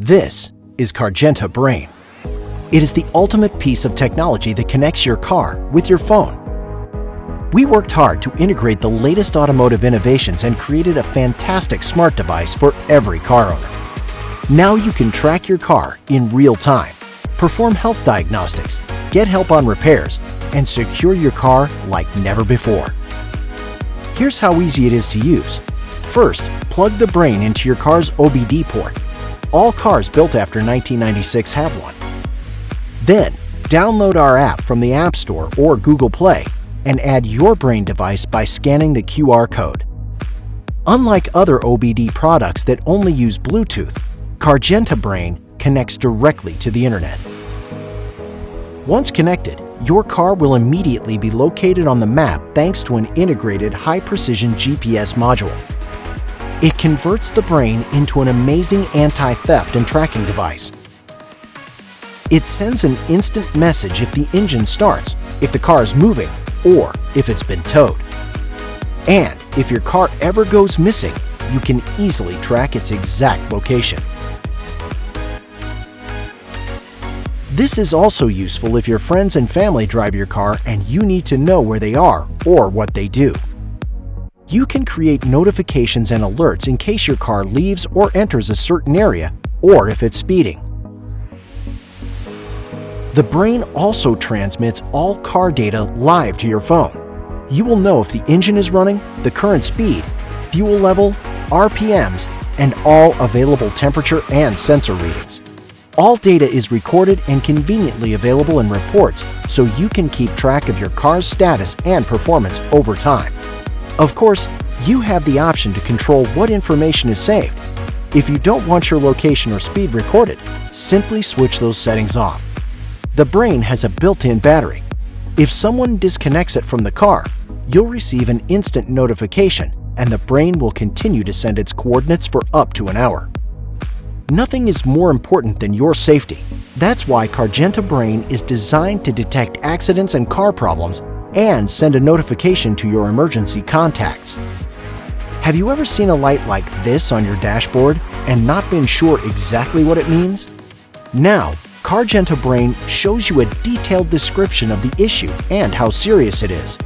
This is Cargenta Brain. It is the ultimate piece of technology that connects your car with your phone. We worked hard to integrate the latest automotive innovations and created a fantastic smart device for every car owner. Now you can track your car in real time, perform health diagnostics, get help on repairs, and secure your car like never before. Here's how easy it is to use. First, plug the Brain into your car's OBD port. All cars built after 1996 have one. Then, download our app from the App Store or Google Play and add your Brain device by scanning the QR code. Unlike other OBD products that only use Bluetooth, Cargenta Brain connects directly to the Internet. Once connected, your car will immediately be located on the map thanks to an integrated high-precision GPS module. It converts the Brain into an amazing anti-theft and tracking device. It sends an instant message if the engine starts, if the car is moving, or if it's been towed. And if your car ever goes missing, you can easily track its exact location. This is also useful if your friends and family drive your car and you need to know where they are or what they do. You can create notifications and alerts in case your car leaves or enters a certain area, or if it's speeding. The Brain also transmits all car data live to your phone. You will know if the engine is running, the current speed, fuel level, RPMs, and all available temperature and sensor readings. All data is recorded and conveniently available in reports so you can keep track of your car's status and performance over time. Of course, you have the option to control what information is saved. If you don't want your location or speed recorded, simply switch those settings off. The Brain has a built-in battery. If someone disconnects it from the car, you'll receive an instant notification and the Brain will continue to send its coordinates for up to an hour. Nothing is more important than your safety. That's why Cargenta Brain is designed to detect accidents and car problems and send a notification to your emergency contacts. Have you ever seen a light like this on your dashboard and not been sure exactly what it means? Now, Cargenta Brain shows you a detailed description of the issue and how serious it is.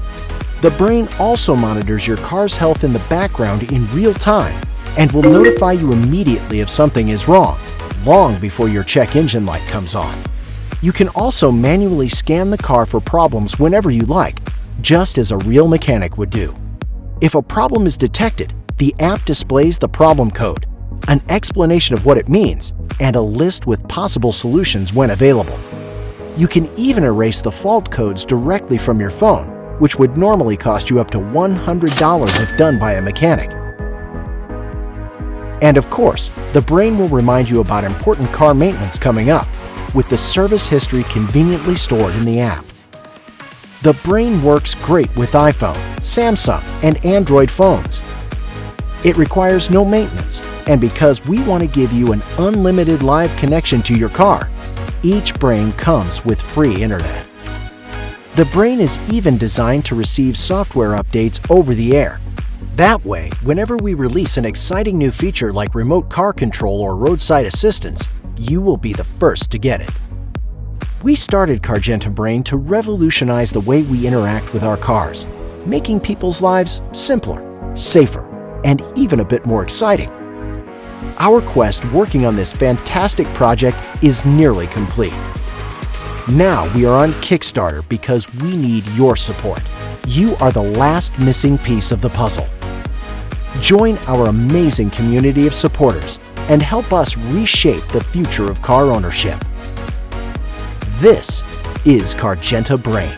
The Brain also monitors your car's health in the background in real time and will notify you immediately if something is wrong, long before your check engine light comes on. You can also manually scan the car for problems whenever you like, just as a real mechanic would do. If a problem is detected, the app displays the problem code, an explanation of what it means, and a list with possible solutions when available. You can even erase the fault codes directly from your phone, which would normally cost you up to $100 if done by a mechanic. And of course, the Brain will remind you about important car maintenance coming up, with the service history conveniently stored in the app. The Brain works great with iPhone, Samsung, and Android phones. It requires no maintenance, and because we want to give you an unlimited live connection to your car, each Brain comes with free internet. The Brain is even designed to receive software updates over the air. That way, whenever we release an exciting new feature like remote car control or roadside assistance, you will be the first to get it. We started Cargenta Brain to revolutionize the way we interact with our cars, making people's lives simpler, safer, and even a bit more exciting. Our quest working on this fantastic project is nearly complete. Now we are on Kickstarter because we need your support. You are the last missing piece of the puzzle. Join our amazing community of supporters and help us reshape the future of car ownership. This is Cargenta Brain.